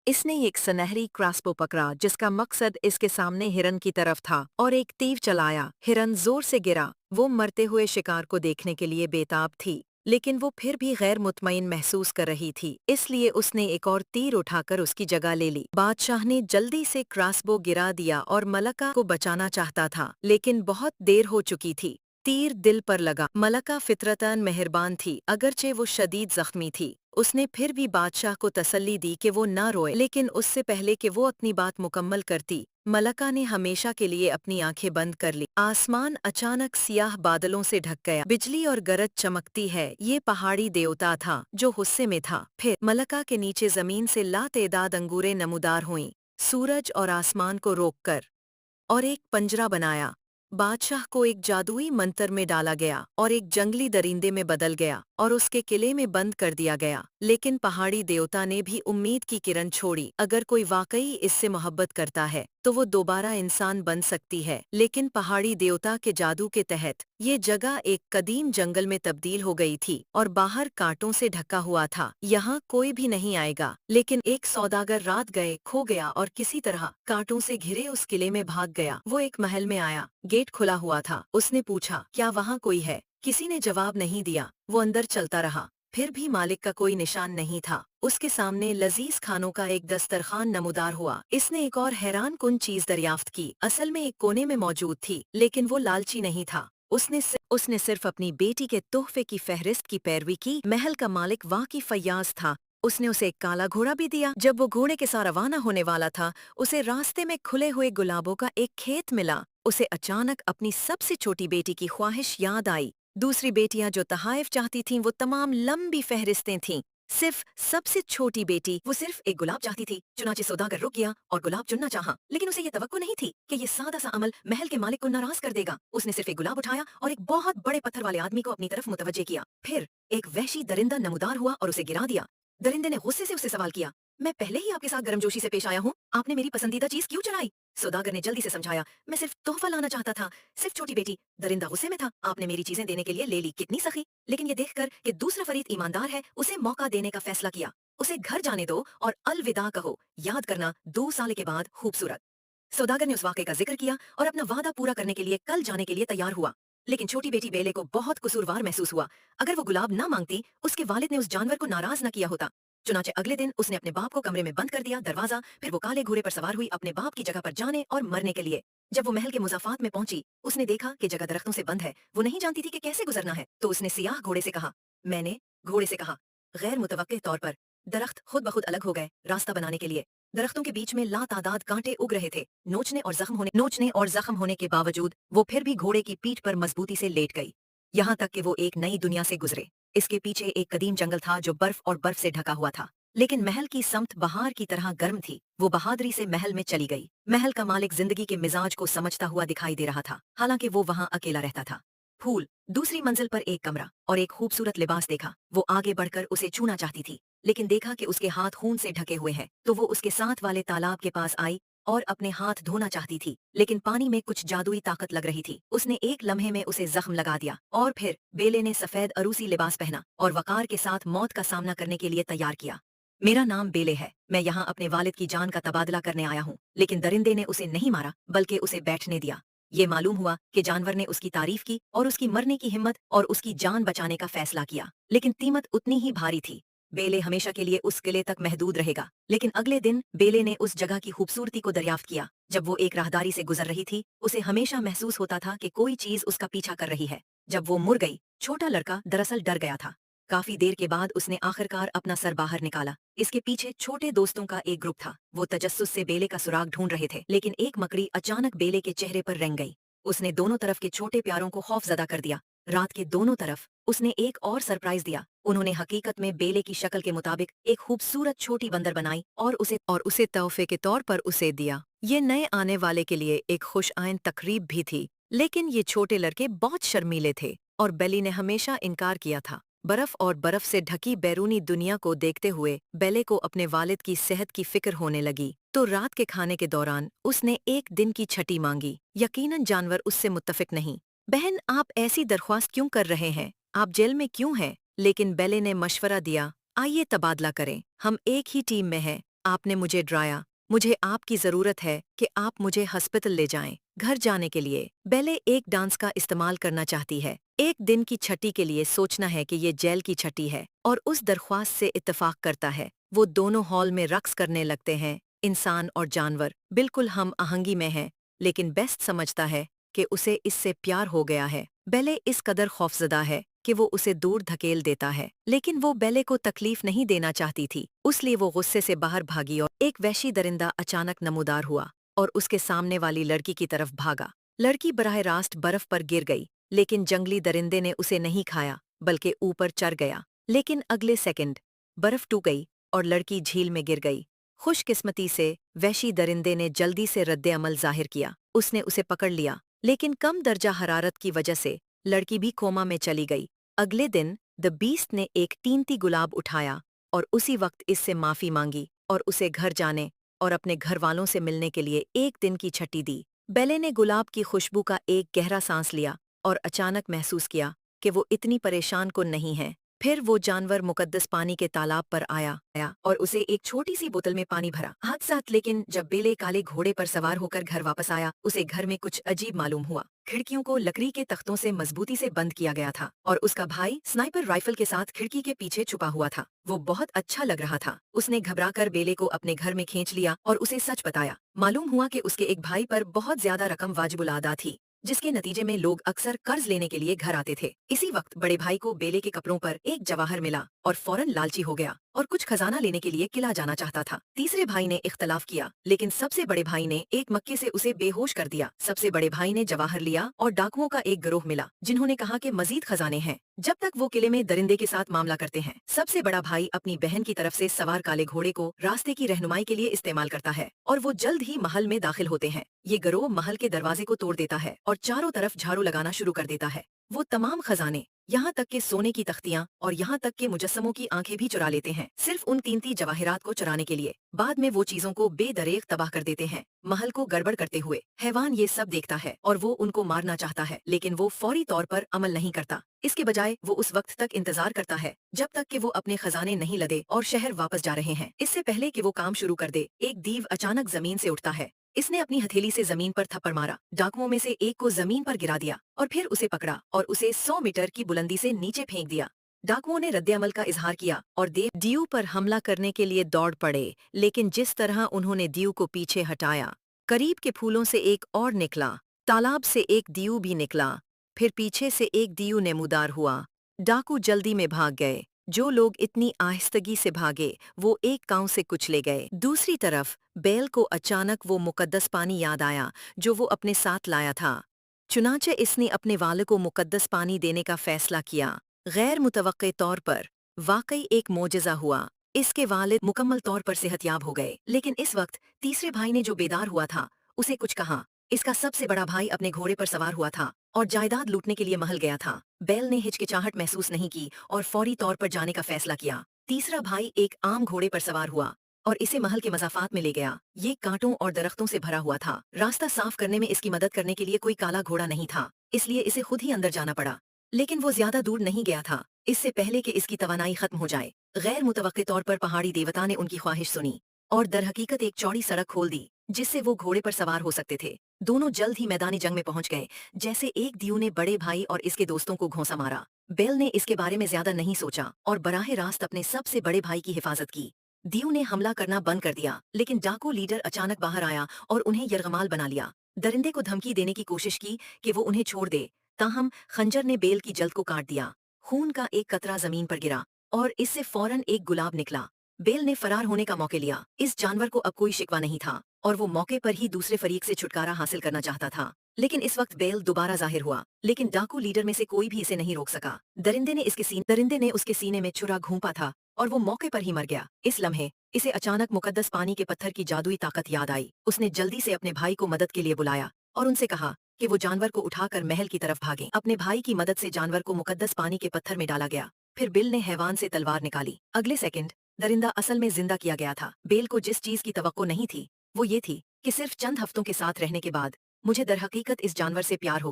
इसने एक सुनहरी क्रॉसबो पकड़ा जिसका मकसद इसके सामने हिरन की तरफ था और एक तीर चलाया। हिरन जोर से गिरा। वो मरते हुए शिकार को देखने के लिए बेताब थी, लेकिन वो फिर भी गैर मुतमईन महसूस कर रही थी, इसलिए उसने एक और तीर उठाकर उसकी जगह ले ली। बादशाह ने जल्दी से क्रॉसबो गिरा दिया और मलका को बचाना चाहता था, लेकिन बहुत देर हो चुकी थी। तीर दिल पर लगा। मलका फितरतन मेहरबान थी, अगरचे वो शदीद जख्मी थी। उसने फिर भी बादशाह को तसल्ली दी कि वो ना रोए, लेकिन उससे पहले कि वो अपनी बात मुकम्मल करती, मलका ने हमेशा के लिए अपनी आंखें बंद कर ली। आसमान अचानक सियाह बादलों से ढक गया। बिजली और गरज चमकती है। ये पहाड़ी देवता था जो गुस्से में था। फिर मलका के नीचे जमीन से लातेदाद अंगूरें नमूदार हुईं, सूरज और आसमान को रोककर, और एक पंजरा बनाया। बादशाह को एक जादुई मंत्र में डाला गया और एक जंगली दरिंदे में बदल गया और उसके किले में बंद कर दिया गया। लेकिन पहाड़ी देवता ने भी उम्मीद की किरण छोड़ी। अगर कोई वाकई इससे मोहब्बत करता है तो वो दोबारा इंसान बन सकती है। लेकिन पहाड़ी देवता के जादू के तहत ये जगह एक कदीम जंगल में तब्दील हो गई थी और बाहर कांटों से ढका हुआ था। यहाँ कोई भी नहीं आएगा। लेकिन एक सौदागर रात गए खो गया और किसी तरह कांटों से घिरे उस किले में भाग गया। वो एक महल में आया। गेट खुला हुआ था। उसने पूछा, क्या वहाँ कोई है? किसी ने जवाब नहीं दिया। वो अंदर चलता रहा। फिर भी मालिक का कोई निशान नहीं था। उसके सामने लजीज खानों का एक दस्तरखान नमूदार हुआ। इसने एक और हैरान कुन चीज दरियाफ्त की। असल में एक कोने में मौजूद थी, लेकिन वो लालची नहीं था। उसने सिर्फ अपनी बेटी के तोहफे की फहरिस्त की पैरवी की। महल का मालिक वाकई फयाज था। उसने उसे एक काला घोड़ा भी दिया। जब वो घोड़े के साथ रवाना होने वाला था, उसे रास्ते में खुले हुए गुलाबों का एक खेत मिला। उसे अचानक अपनी सबसे छोटी बेटी की ख्वाहिश याद आई। दूसरी बेटियां जो तहाइफ चाहती थीं वो तमाम लंबी फहरिस्तें थीं। सिर्फ सबसे छोटी बेटी, वो सिर्फ एक गुलाब चाहती थी। चुनाचे सौदागर रुक गया और गुलाब चुनना चाहा, लेकिन उसे ये तवक्को नहीं थी कि ये सादा सा अमल महल के मालिक को नाराज कर देगा। उसने सिर्फ एक गुलाब उठाया और एक बहुत बड़े पत्थर वाले आदमी को अपनी तरफ मुतवज्जे किया। फिर एक वहशी दरिंदा नमूदार हुआ और उसे गिरा दिया। दरिंदे ने गुस्से से उससे सवाल किया, मैं पहले ही आपके साथ गर्मजोशी से पेश आया हूँ, आपने मेरी पसंदीदा चीज क्यों चुराई? सौदागर ने जल्दी से समझाया, मैं सिर्फ तोहफा लाना चाहता था, सिर्फ छोटी बेटी। दरिंदा गुस्से में था, आपने मेरी चीजें देने के लिए ले ली, कितनी सखी। लेकिन ये देखकर कि दूसरा फरीद ईमानदार है, उसे मौका देने का फैसला किया। उसे घर जाने दो और अलविदा कहो, याद करना 2 साल के बाद खूबसूरत। सौदागर ने उस वाक़े का जिक्र किया और अपना वादा पूरा करने के लिए कल जाने के लिए तैयार हुआ। लेकिन छोटी बेटी बेले को बहुत कसूरवार महसूस हुआ। अगर वो गुलाब ना मांगती, उसके वालिद ने उस जानवर को नाराज न किया होता। चुनाचे अगले दिन उसने अपने बाप को कमरे में बंद कर दिया दरवाजा। फिर वो काले घोड़े पर सवार हुई अपने बाप की जगह पर जाने और मरने के लिए। जब वो महल के मुजाफात में पहुंची, उसने देखा कि जगह दरख्तों से बंद है। वो नहीं जानती थी कि कैसे गुजरना है, तो उसने सियाह घोड़े से कहा, मैंने घोड़े से कहा, गैर मुतवक्के तौर पर दरख्त खुद ब खुद अलग हो गए रास्ता बनाने के लिए। दरख्तों के बीच में लातादाद कांटे उग रहे थे। नोचने और जख्म होने के बावजूद वो फिर भी घोड़े की पीठ पर मजबूती से लेट गई, यहाँ तक कि वो एक नई दुनिया से गुजरे। इसके पीछे एक कदीम जंगल था जो बर्फ और बर्फ से ढका हुआ था, लेकिन महल की समत बहार की तरह गर्म थी। वो बहादुरी से महल में चली गई। महल का मालिक जिंदगी के मिजाज को समझता हुआ दिखाई दे रहा था, हालांकि वो वहाँ अकेला रहता था। फूल, दूसरी मंजिल पर एक कमरा और एक खूबसूरत लिबास देखा। वो आगे बढ़कर उसे छूना चाहती थी, लेकिन देखा कि उसके हाथ खून से ढके हुए हैं, तो वो उसके साथ वाले तालाब के पास आई और अपने हाथ धोना चाहती थी, लेकिन पानी में कुछ जादुई ताकत लग रही थी। उसने एक लम्हे में उसे जख्म लगा दिया और फिर बेले ने सफेद अरूसी लिबास पहना और वकार के साथ मौत का सामना करने के लिए तैयार किया। मेरा नाम बेले है, मैं यहाँ अपने वालिद की जान का तबादला करने आया हूँ। लेकिन दरिंदे ने उसे नहीं मारा, बल्कि उसे बैठने दिया। ये मालूम हुआ कि जानवर ने उसकी तारीफ की और उसकी मरने की हिम्मत और उसकी जान बचाने का फैसला किया, लेकिन कीमत उतनी ही भारी थी। बेले हमेशा के लिए उस किले तक महदूद रहेगा। लेकिन अगले दिन बेले ने उस जगह की खूबसूरती को दरियाफ्त किया। जब वो एक राहदारी से गुजर रही थी, उसे हमेशा महसूस होता था कि कोई चीज उसका पीछा कर रही है। जब वो मुड़ गई, छोटा लड़का दरअसल डर गया था। काफी देर के बाद उसने आखिरकार अपना सर बाहर निकाला। इसके पीछे छोटे दोस्तों का एक ग्रुप था। वो तजस्सुस से बेले का सुराग ढूंढ रहे थे, लेकिन एक मकड़ी अचानक बेले के चेहरे पर रेंग गई। उसने दोनों तरफ के छोटे प्यारों को खौफजदा कर दिया। रात के दोनों तरफ उसने एक और सरप्राइज दिया। उन्होंने हकीकत में बेले की शक्ल के मुताबिक एक खूबसूरत छोटी बंदर बनाई और उसे तोहफे के तौर पर उसे दिया। ये नए आने वाले के लिए एक खुश आइन तकरीब भी थी, लेकिन ये छोटे लड़के बहुत शर्मीले थे और बेली ने हमेशा इनकार किया था। बर्फ और बर्फ से ढकी बैरूनी दुनिया को देखते हुए बेले को अपने वालिद की सेहत की फिक्र होने लगी, तो रात के खाने के दौरान उसने एक दिन की छठी मांगी। यकीनन जानवर उससे मुत्तफिक नहीं। बहन, आप ऐसी दरख्वास्त क्यों कर रहे हैं? आप जेल में क्यों हैं? लेकिन बेले ने मशवरा दिया, आइए तबादला करें, हम एक ही टीम में हैं। आपने मुझे डराया। मुझे आपकी जरूरत है कि आप मुझे हॉस्पिटल ले जाएं। घर जाने के लिए बेले एक डांस का इस्तेमाल करना चाहती है। एक दिन की छठी के लिए सोचना है कि ये जेल की छठी है और उस दरख्वास्त से इत्तेफाक करता है। वो दोनों हॉल में रक्स करने लगते हैं। इंसान और जानवर बिल्कुल हम आहंगी में हैं, लेकिन बेस्ट समझता है कि उसे इससे प्यार हो गया है। बेले इस कदर खौफजदा है कि वो उसे दूर धकेल देता है, लेकिन वो बेले को तकलीफ नहीं देना चाहती थी, इसलिए वो गुस्से से बाहर भागी और एक वहशी दरिंदा अचानक नमूदार हुआ और उसके सामने वाली लड़की की तरफ भागा। लड़की बराह रास्त बर्फ पर गिर गई, लेकिन जंगली दरिंदे ने उसे नहीं खाया बल्कि ऊपर चढ़ गया। लेकिन अगले सेकंड बर्फ टूट गई और लड़की झील में गिर गई। खुशकिस्मती से वहशी दरिंदे ने जल्दी से रद्द अमल जाहिर किया। उसने उसे पकड़ लिया, लेकिन कम दर्जा हरारत की वजह से लड़की भी कोमा में चली गई। अगले दिन द बीस्ट ने एक कीमती गुलाब उठाया और उसी वक्त इससे माफी मांगी और उसे घर जाने और अपने घर वालों से मिलने के लिए एक दिन की छुट्टी दी। बेले ने गुलाब की खुशबू का एक गहरा सांस लिया और अचानक महसूस किया कि वो इतनी परेशान को नहीं है। फिर वो जानवर मुकद्दस पानी के तालाब पर आया और उसे एक छोटी सी बोतल में पानी भरा। हाथ साथ, लेकिन जब बेले काले घोड़े पर सवार होकर घर वापस आया, उसे घर में कुछ अजीब मालूम हुआ। खिड़कियों को लकड़ी के तख्तों से मजबूती से बंद किया गया था और उसका भाई स्नाइपर राइफल के साथ खिड़की के पीछे छुपा हुआ था। वो बहुत अच्छा लग रहा था। उसने घबराकर बेले को अपने घर में खींच लिया और उसे सच बताया। मालूम हुआ कि उसके एक भाई पर बहुत ज्यादा रकम वाजिबुल अदा थी, जिसके नतीजे में लोग अक्सर कर्ज लेने के लिए घर आते थे। इसी वक्त बड़े भाई को बेले के कपड़ों पर एक जवाहर मिला और फौरन लालची हो गया और कुछ खजाना लेने के लिए किला जाना चाहता था। तीसरे भाई ने इख्तलाफ किया, लेकिन सबसे बड़े भाई ने एक मक्के से उसे बेहोश कर दिया। सबसे बड़े भाई ने जवाहर लिया और डाकुओं का एक गिरोह मिला, जिन्होंने कहा कि मजीद खजाने हैं। जब तक वो किले में दरिंदे के साथ मामला करते हैं, सबसे बड़ा भाई अपनी बहन की तरफ से सवार काले घोड़े को रास्ते की रहनुमाई के लिए इस्तेमाल करता है और वो जल्द ही महल में दाखिल होते हैं। ये गिरोह महल के दरवाजे को तोड़ देता है और चारों तरफ झाड़ू लगाना शुरू कर देता है। वो तमाम खजाने, यहाँ तक के सोने की तख्तियाँ और यहाँ तक के मुजस्समों की आंखें भी चुरा लेते हैं, सिर्फ उन कीमती जवाहिरात को चुराने के लिए। बाद में वो चीजों को बेदरेग तबाह कर देते हैं। महल को गड़बड़ करते हुए हैवान ये सब देखता है और वो उनको मारना चाहता है, लेकिन वो फौरी तौर पर अमल नहीं करता। इसके बजाय वो उस वक्त तक इंतजार करता है जब तक कि वो अपने खजाने नहीं लदे और शहर वापस जा रहे हैं। इससे पहले कि वो काम शुरू कर दे, एक दीव अचानक जमीन से उठता है। इसने अपनी हथेली से जमीन पर थप्पड़ मारा, डाकुओं में से एक को जमीन पर गिरा दिया और फिर उसे पकड़ा और उसे 100 मीटर की बुलंदी से नीचे फेंक दिया। डाकुओं ने रद्द-ए-अमल का इजहार किया और दीव पर हमला करने के लिए दौड़ पड़े, लेकिन जिस तरह उन्होंने दीव को पीछे हटाया, करीब के फूलों से एक और निकला, तालाब से एक दीव भी निकला, फिर पीछे से एक दीव नेमूदार हुआ। डाकू जल्दी में भाग गए। जो लोग इतनी आहिस्तगी से भागे, वो एक गांव से कुचले गए। दूसरी तरफ बेल को अचानक वो मुकद्दस पानी याद आया जो वो अपने साथ लाया था। चुनाचे इसने अपने वाले को मुकद्दस पानी देने का फैसला किया। गैर मुतवक्के तौर पर वाकई एक मोजज़ा हुआ। इसके वालिद मुकम्मल तौर पर सेहतयाब हो गए, लेकिन इस वक्त तीसरे भाई ने जो बेदार हुआ था, उसे कुछ कहा। इसका सबसे बड़ा भाई अपने घोड़े पर सवार हुआ था और जायदाद लूटने के लिए महल गया था। बेल ने हिचकिचाहट महसूस नहीं की और फौरी तौर पर जाने का फैसला किया। तीसरा भाई एक आम घोड़े पर सवार हुआ और इसे महल के मज़ाफ़ात में ले गया। ये कांटों और दरख्तों से भरा हुआ था। रास्ता साफ करने में इसकी मदद करने के लिए कोई काला घोड़ा नहीं था, इसलिए इसे खुद ही अंदर जाना पड़ा। लेकिन वो ज्यादा दूर नहीं गया था, इससे पहले कि इसकी तवानाई खत्म हो जाए। गैर मुतवक्के तौर पर पहाड़ी देवता ने उनकी ख्वाहिश सुनी और दरहकीकत एक चौड़ी सड़क खोल दी जिससे वो घोड़े पर सवार हो सकते थे। दोनों जल्द ही मैदानी जंग में पहुंच गए। जैसे एक दीव ने बड़े भाई और इसके दोस्तों को घोंसा मारा, बेल ने इसके बारे में ज्यादा नहीं सोचा और बराह रास्त अपने सबसे बड़े भाई की हिफाजत की। दीव ने हमला करना बंद कर दिया, लेकिन डाकू लीडर अचानक बाहर आया और उन्हें यरगमाल बना लिया। दरिंदे को धमकी देने की कोशिश की कि वो उन्हें छोड़ दे, ताहम खंजर ने बेल की जल्द को काट दिया। खून का एक कतरा जमीन पर गिरा और इससे फौरन एक गुलाब निकला। बेल ने फरार होने का मौका लिया। इस जानवर को अब कोई शिकवा नहीं था और वो मौके पर ही दूसरे फरीक से छुटकारा हासिल करना चाहता था। लेकिन इस वक्त बेल दोबारा जाहिर हुआ, लेकिन डाकू लीडर में से कोई भी इसे नहीं रोक सका। दरिंदे ने उसके सीने में छुरा घोंपा था और वो मौके पर ही मर गया। इस लम्हे इसे अचानक मुकद्दस पानी के पत्थर की जादुई ताकत याद आई। उसने जल्दी से अपने भाई को मदद के लिए बुलाया और उनसे कहा कि वो जानवर को उठाकर महल की तरफ भागें। अपने भाई की मदद से जानवर को मुकद्दस पानी के पत्थर में डाला गया। फिर बिल ने हैवान से तलवार निकाली। अगले सेकंड दरिंदा असल में जिंदा किया गया था। बेल को जिस चीज की तवक्को नहीं थी, वो ये थी कि सिर्फ चंद हफ्तों के साथ रहने के बाद मुझे दरहकीकत इस जानवर से प्यार हो गया।